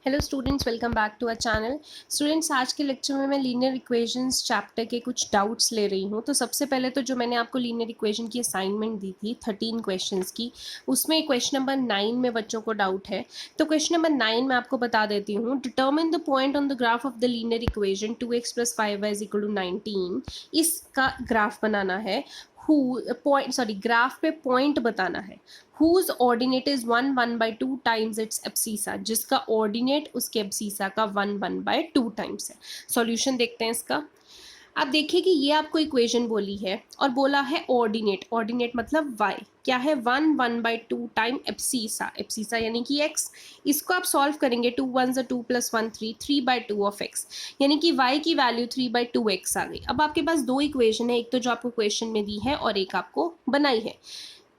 Hello students, welcome back to our channel. Students, आज के lecture में मैं लीनियर इक्वेशंस चैप्टर के कुछ डाउट्स ले रही हूँ। तो सबसे पहले तो जो मैंने आपको लीनियर इक्वेशन की असाइनमेंट दी थी 13 क्वेश्चंस की, उसमें क्वेश्चन नंबर 9 में बच्चों को डाउट है। तो क्वेश्चन नंबर 9 मैं आपको बता देती हूँ। Determine the point on the graph of the linear equation 2x + 5y = 19। इसका ग्राफ बनाना है। ग्राफ पे पॉइंट बताना है। whose ordinate is 1/2 times its abscissa, जिसका ऑर्डिनेट उसके एब्सीसा का 1/2 टाइम्स है। सॉल्यूशन देखते हैं इसका। आप देखिए कि ये आपको इक्वेशन बोली है और बोला है ऑर्डिनेट मतलब y क्या है 1/2 टाइम एब्सीसा यानी कि x। इसको आप सॉल्व करेंगे 2 1 2 + 1 3 3/2 ऑफ x, यानी कि y की वैल्यू 3/2x आ गई। अब आपके पास दो इक्वेशन है, एक तो जो आपको क्वेश्चन में दी है और एक आपको बनाई है।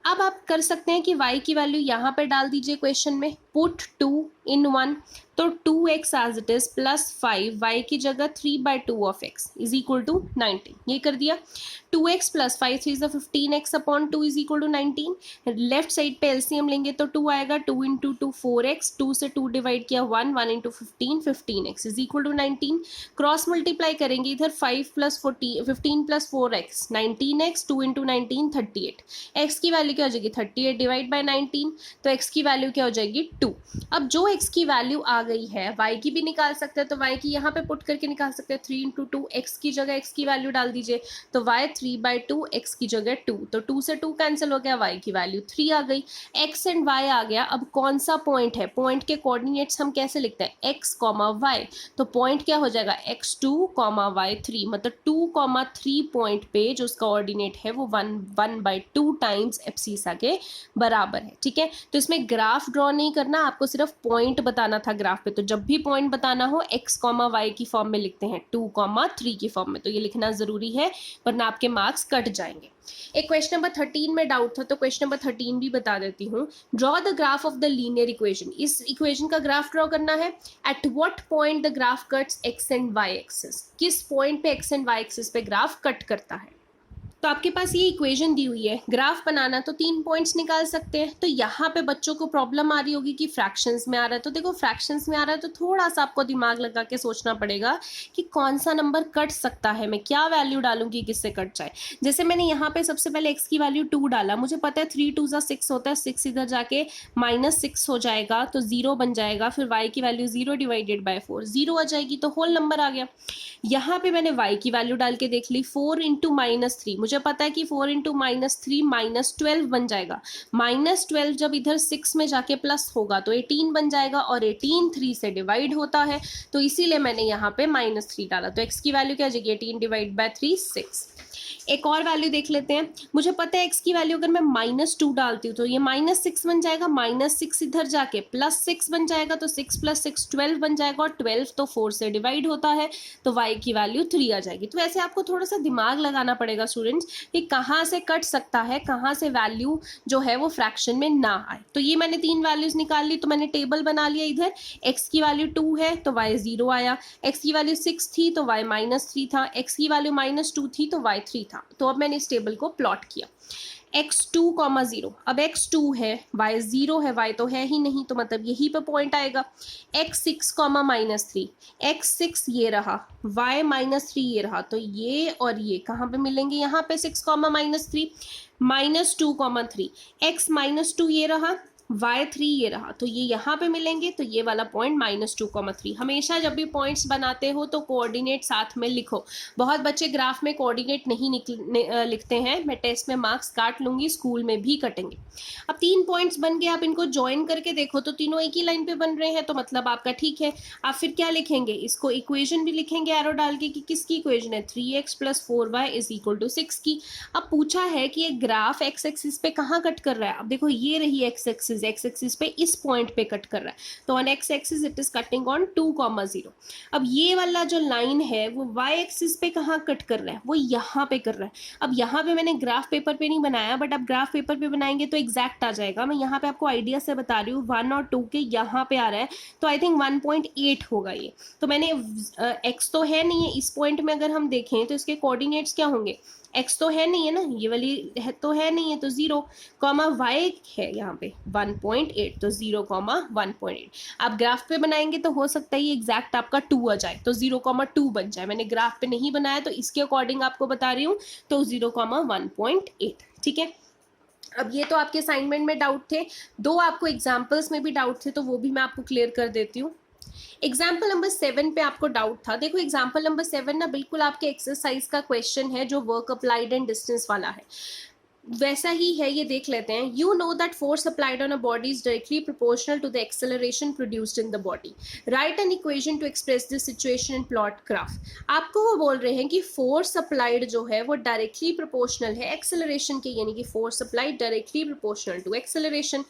अब आप कर सकते हैं कि y की वैल्यू यहाँ पर डाल दीजिए क्वेश्चन में, पुट 2 in 1, तो 2x as it is plus 5 y की जगह 3/2 of x is equal to 19। ये कर दिया। 2x + 5 3 15x upon 2 is equal to 19। Left side पे एलसीएम लेंगे तो 2 आएगा, 2 × 2 4x, 2 से 2 डिवाइड किया 1 1 × 15 15x is equal to 19। Cross multiply करेंगे इधर 5 + 14 15 + 4x 19x, 2 × 19 38। x की वैल्यू क्या हो जाएगी 38 डिवाइड बाई 19, तो x की वैल्यू क्या हो जाएगी 2। अब जो x की वैल्यू आ गई है y की भी निकाल सकते हैं, तो y की यहाँ पे पुट करके निकाल सकते हैं। 3 × 2 x की जगह x की वैल्यू डाल दीजिए, तो y 3/2 x की जगह 2, तो 2 से 2 कैंसिल हो गया, y की वैल्यू 3 आ गई। x एंड y आ गया। अब कौन सा पॉइंट है, पॉइंट के कोऑर्डिनेट्स हम कैसे लिखते हैं x, y, तो पॉइंट क्या हो जाएगा x2, y3, मतलब 2, 3 पॉइंट पे जो उसका ऑर्डिनेट है वो 1/2 टाइम्स एब्सीसा के बराबर है। ठीक है, तो इसमें ग्राफ ड्रॉ नहीं करना, आपको सिर्फ पॉइंट बताना था ग्राफ पे। तो जब भी पॉइंट बताना हो x, y की फॉर्म में लिखते हैं, 2, 3 की फॉर्म में, तो ये लिखना जरूरी है वरना आपके मार्क्स कट जाएंगे। एक क्वेश्चन नंबर 13 में डाउट था, तो क्वेश्चन नंबर 13 भी बता देती हूँ। Draw the graph of the linear equation. इस इक्वेशन का ग्राफ ड्रॉ करना है। At what point the graph cuts x and y axis, किस पॉइंट पे x एंड y एक्सिस पे ग्राफ कट करता है। तो आपके पास ये इक्वेशन दी हुई है, ग्राफ बनाना, तो 3 पॉइंट्स निकाल सकते हैं। तो यहाँ पे बच्चों को प्रॉब्लम आ रही होगी कि फ्रैक्शंस में आ रहा है, तो देखो फ्रैक्शंस में आ रहा है तो थोड़ा सा आपको दिमाग लगा के सोचना पड़ेगा कि कौन सा नंबर कट सकता है, मैं क्या वैल्यू डालूंगी किससे कट जाए। जैसे मैंने यहाँ पे सबसे पहले x की वैल्यू 2 डाला, मुझे पता है 3 2 6 होता है, 6 इधर जाके -6 हो जाएगा तो 0 बन जाएगा, फिर y की वैल्यू 0 डिवाइडेड बाय 4 0 आ जाएगी, तो होल नंबर आ गया। यहाँ पे मैंने y की वैल्यू डाल के देख ली, 4 × -3, मुझे पता है कि 4 × -3 -12 बन जाएगा। -12 जब इधर 6 में जाके प्लस होगा तो 18 बन जाएगा, और 18 3 से डिवाइड होता है, तो इसीलिए मैंने यहाँ पे -3 डाला। तो x की वैल्यू क्या आ जाएगी 18 डिवाइड बाय 3 6। एक और वैल्यू देख लेते हैं। मुझे पता है x की वैल्यू अगर मैं -2 डालती हूँ तो ये -6 बन जाएगा, -6 इधर जाके +6 बन जाएगा, तो 6 + 6 12 बन जाएगा, और 12 तो 4 से डिवाइड होता है, तो y की वैल्यू 3 आ जाएगी। तो ऐसे आपको थोड़ा सा दिमाग लगाना पड़ेगा स्टूडेंट्स कि कहाँ से कट सकता है, कहाँ से वैल्यू जो है वो फ्रैक्शन में ना आए। तो ये मैंने 3 वैल्यूज निकाल ली, तो मैंने टेबल बना लिया। इधर x की वैल्यू 2 है तो y 0 आया, x की वैल्यू 6 थी तो y -3 था, x की वैल्यू -2 थी तो y 3 था। तो अब मैंने इस टेबल को प्लॉट किया। x2, 0, अब x2 है, y 0 है, y तो है ही नहीं, तो मतलब यही पे पॉइंट आएगा। x6, -3, x6 ये रहा, y -3 ये रहा, तो ये और ये कहाँ पे मिलेंगे, यहाँ पे 6, -3 -2, 3, x -2 ये रहा, y3 ये रहा, तो ये यहाँ पे मिलेंगे, तो ये वाला पॉइंट -2, 3। हमेशा जब भी पॉइंट्स बनाते हो तो कोऑर्डिनेट साथ में लिखो। बहुत बच्चे ग्राफ में कोऑर्डिनेट नहीं लिखते हैं, मैं टेस्ट में मार्क्स काट लूंगी, स्कूल में भी कटेंगे। अब 3 पॉइंट्स बन गए, आप इनको ज्वाइन करके देखो तो तीनों एक ही लाइन पे बन रहे हैं, तो मतलब आपका ठीक है। आप फिर क्या लिखेंगे, इसको इक्वेशन भी लिखेंगे एरो डाल के कि किसकी इक्वेशन है 3x + 4y = 6 की। अब पूछा है कि ये ग्राफ x एक्सिस पे कहाँ कट कर रहा है। अब देखो ये रही x एक्सिस पे इस पॉइंट पे कट कर रहा है, तो on x axis it is cutting on 2, 0। अब ये वाला जो लाइन है वो y एक्सिस पे कहाँ कट कर रहा है, वो यहाँ पे कर रहा है। अब यहाँ पे मैंने ग्राफ पेपर पे नहीं बनाया, बट अब ग्राफ पेपर पे बनाएंगे तो एग्जैक्ट आ जाएगा। मैं यहाँ पे आपको आइडिया से बता रही हूँ, 1 और 2 के यहाँ पे आ रहा है, तो आई थिंक 1.8 होगा ये। तो मैंने x तो है नहीं है इस पॉइंट में, अगर हम देखें तो इसके कोऑर्डिनेट्स क्या होंगे, एक्स तो है नहीं है ना, ये वाली है तो है नहीं है, तो 0, कॉमा वाई है यहाँ पे 1.8, तो 0,1.8। आप ग्राफ पे बनाएंगे तो हो सकता है ये एग्जैक्ट आपका 2 आ जाए, तो 0,2 बन जाए। मैंने ग्राफ पे नहीं बनाया तो इसके अकॉर्डिंग आपको बता रही हूँ, तो 0,1.8। ठीक है, अब ये तो आपके असाइनमेंट में डाउट थे, दो आपको एग्जाम्पल्स में भी डाउट थे, तो वो भी मैं आपको क्लियर कर देती हूँ। एग्जाम्पल नंबर 7 पे आपको डाउट था। देखो एग्जाम्पल नंबर 7 ना बिल्कुल आपके एक्सरसाइज का क्वेश्चन है, जो वर्क अप्लाइड एंड डिस्टेंस वाला है, वैसा ही है, ये देख लेते हैं। You know that force applied on a body is directly proportional to the acceleration produced in the body. Right an equation to express this situation in plot graph. आपको वो बोल रहे हैं कि फोर्स अप्लाइड जो है वो डायरेक्टली प्रोपोर्शनल है एक्सेलरेशन के, यानी कि force applied directly proportional to acceleration.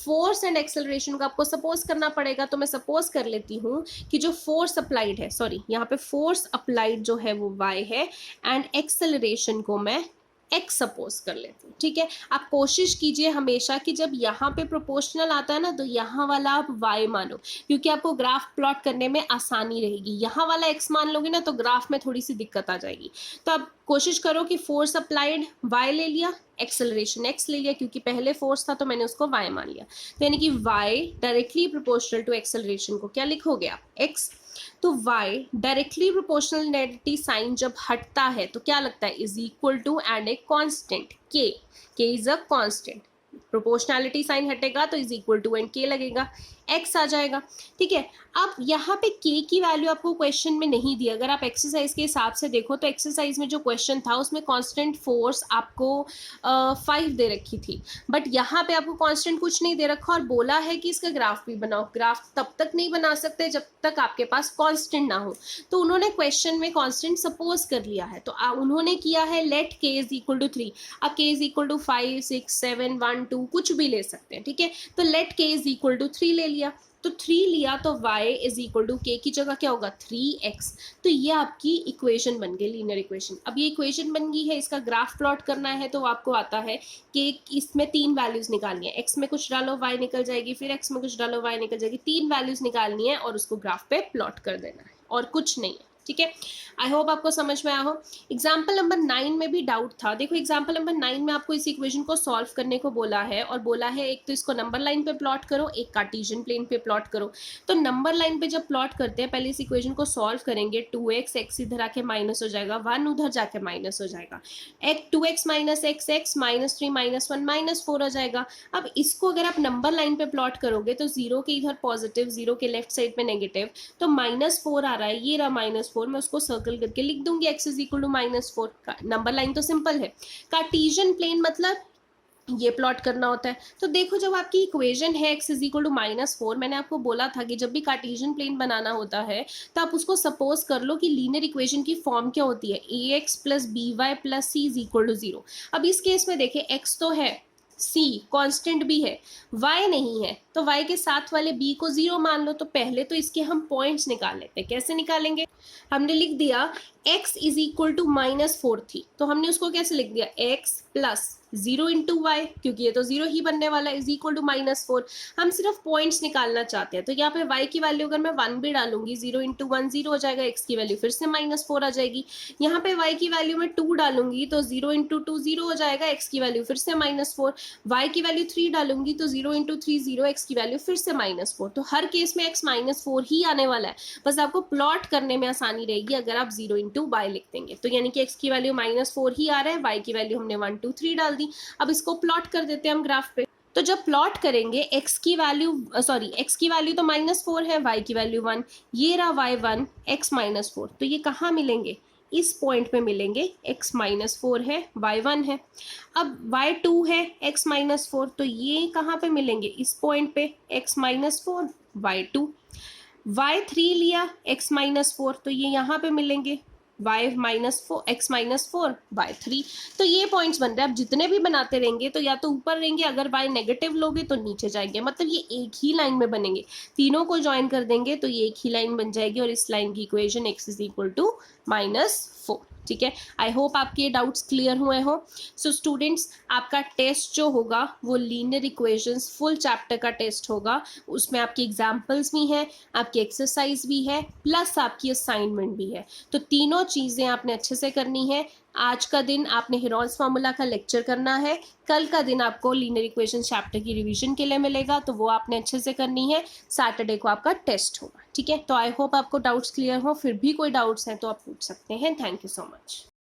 Force and acceleration को आपको सपोज करना पड़ेगा, तो मैं सपोज कर लेती हूँ कि जो फोर्स अप्लाइड है, सॉरी यहाँ पे फोर्स अप्लाइड जो है वो y है, एंड एक्सेलरेशन को मैं x सपोज कर लेते हैं। ठीक है, आप कोशिश कीजिए हमेशा कि जब यहाँ पे प्रोपोर्शनल आता है ना, तो यहाँ वाला आप y मानो, क्योंकि आपको ग्राफ प्लॉट करने में आसानी रहेगी। यहाँ वाला x मान लोगे ना तो ग्राफ में थोड़ी सी दिक्कत आ जाएगी। तो आप कोशिश करो कि फोर्स अप्लाइड y ले लिया, एक्सेलरेशन x ले लिया, क्योंकि पहले फोर्स था तो मैंने उसको y मान लिया, तो यानी कि y directly proportional to acceleration को क्या लिखोगे आप, x। तो y डायरेक्टली प्रोपोर्शनलिटी साइन जब हटता है तो क्या लगता है, is equal to and a constant k, k is a constant. Proportionality sign हटेगा तो is equal to and k लगेगा, x आ जाएगा। ठीक है, अब यहाँ पे k की वैल्यू आपको क्वेश्चन में नहीं दी। अगर आप एक्सरसाइज के हिसाब से देखो तो एक्सरसाइज में जो क्वेश्चन था उसमें कांस्टेंट फोर्स आपको 5 दे रखी थी, बट यहाँ पे आपको कांस्टेंट कुछ नहीं दे रखा और बोला है कि इसका ग्राफ भी बनाओ। ग्राफ तब तक नहीं बना सकते जब तक आपके पास कांस्टेंट ना हो, तो उन्होंने क्वेश्चन में कांस्टेंट सपोज कर लिया है। तो उन्होंने किया है let k is equal to 3। अब k इज इक्वल टू 5, 6, 7, 1, 2 कुछ भी ले सकते हैं। ठीक है, तो let k is equal to 3 ले लिया, तो 3 लिया तो y is equal to k की जगह क्या होगा 3x। तो ये आपकी इक्वेशन बन गई, लीनियर इक्वेशन। अब ये इक्वेशन बन गई है, इसका ग्राफ प्लॉट करना है तो आपको आता है कि इसमें 3 वैल्यूज निकालनी है। x में कुछ डालो y निकल जाएगी, फिर x में कुछ डालो y निकल जाएगी। 3 वैल्यूज निकालनी है और उसको ग्राफ पे प्लॉट कर देना है, और कुछ नहीं है। ठीक है, आई होप आपको समझ में आया हो। एग्जाम्पल नंबर 9 में भी डाउट था। देखो एग्जाम्पल नंबर 9 में आपको इस इक्वेशन को सॉल्व करने को बोला है, और बोला है एक तो इसको नंबर लाइन पे प्लॉट करो, एक कार्टेशियन प्लेन पे प्लॉट करो। तो नंबर लाइन पे जब प्लॉट करते हैं, पहले इस इक्वेशन को सॉल्व करेंगे। 2x, x इधर आके माइनस हो जाएगा, 1 उधर जाके माइनस हो जाएगा, 2x minus x, x minus 3 minus 1 minus 4 आ जाएगा। अब इसको अगर आप नंबर लाइन पे प्लॉट करोगे तो 0 के इधर पॉजिटिव, 0 के लेफ्ट साइड में नेगेटिव, तो -4 आ रहा है, ये रहा -4। मैं उसको सर्कल करके लिख दूंगी x is equal to -4। Number line तो सिंपल है। कार्टेशियन प्लेन मतलब ये प्लॉट करना होता है। तो देखो जब आपकी इक्वेशन है x इज इक्वल टू -4, मैंने आपको बोला था कि जब भी कार्टेशियन प्लेन बनाना होता है तो आप उसको सपोज कर लो कि लीनियर इक्वेशन की फॉर्म क्या होती है, ax plus by plus c is equal to 0। अब इस केस में देखें x तो है, c कांस्टेंट भी है, y नहीं है, तो y के साथ वाले b को 0 मान लो। तो पहले तो इसके हम पॉइंट्स निकाल लेते हैं। कैसे निकालेंगे, हमने लिख दिया x इज इक्वल टू -4 थी, तो हमने उसको कैसे लिख दिया, x प्लस 0 इंटू वाई, क्योंकि ये तो 0 ही बनने वाला है, इज इक्वल टू -4। हम सिर्फ पॉइंट्स निकालना चाहते हैं, तो यहाँ पे y की वैल्यू अगर मैं 1 भी डालूंगी, 0 इंटू 1 0 हो जाएगा, x की वैल्यू फिर से -4 आ जाएगी। यहाँ पे y की वैल्यू में 2 डालूंगी तो 0 इंटू 2 0 हो जाएगा, x की वैल्यू फिर से -4। y की वैल्यू 3 डालूंगी तो 0 इंटू 3 0, x की वैल्यू फिर से -4। तो हर केस में x -4 ही आने वाला है, बस आपको प्लॉट करने में आसानी रहेगी अगर आप 0 इंटू वाई लिख देंगे। तो यानी कि x की वैल्यू -4 ही आ रहा है, y की वैल्यू हमने 1 2 3 डाल दी। अब इसको प्लॉट कर देते हैं हम ग्राफ पे। तो जब प्लॉट करेंगे x की वैल्यू तो -4 है, y की वैल्यू 1, ये रहा y1, x -4। तो ये कहाँ मिलेंगे, इस पॉइंट पे मिलेंगे। x -4 है, y1 है। अब y2 है, x -4, तो ये कहाँ पे मिलेंगे, इस पॉइंट पे, x -4 y2। y3 लिया, x -4, तो ये यहाँ पे मिलेंगे, y-4 x -4 y3। तो ये पॉइंट्स बन रहे हैं। अब जितने भी बनाते रहेंगे तो या तो ऊपर रहेंगे, अगर y नेगेटिव लोगे तो नीचे जाएंगे, मतलब ये एक ही लाइन में बनेंगे। तीनों को ज्वाइन कर देंगे तो ये एक ही लाइन बन जाएगी, और इस लाइन की equation x is equal to -4। ठीक है, आई होप आपके ये डाउट्स क्लियर हुए हो। सो स्टूडेंट्स, आपका टेस्ट जो होगा वो लीनियर इक्वेशंस फुल चैप्टर का टेस्ट होगा। उसमें आपकी एग्जाम्पल्स भी हैं, आपकी एक्सरसाइज भी है, प्लस आपकी असाइनमेंट भी है। तो तीनों चीज़ें आपने अच्छे से करनी है। आज का दिन आपने हेरोल्ड्स फार्मूला का लेक्चर करना है, कल का दिन आपको लीनियर इक्वेशन चैप्टर की रिवीजन के लिए मिलेगा, तो वो आपने अच्छे से करनी है। सैटरडे को आपका टेस्ट होगा, ठीक है। तो आई होप आपको डाउट्स क्लियर हो, फिर भी कोई डाउट्स हैं तो आप पूछ सकते हैं। Thank you so much.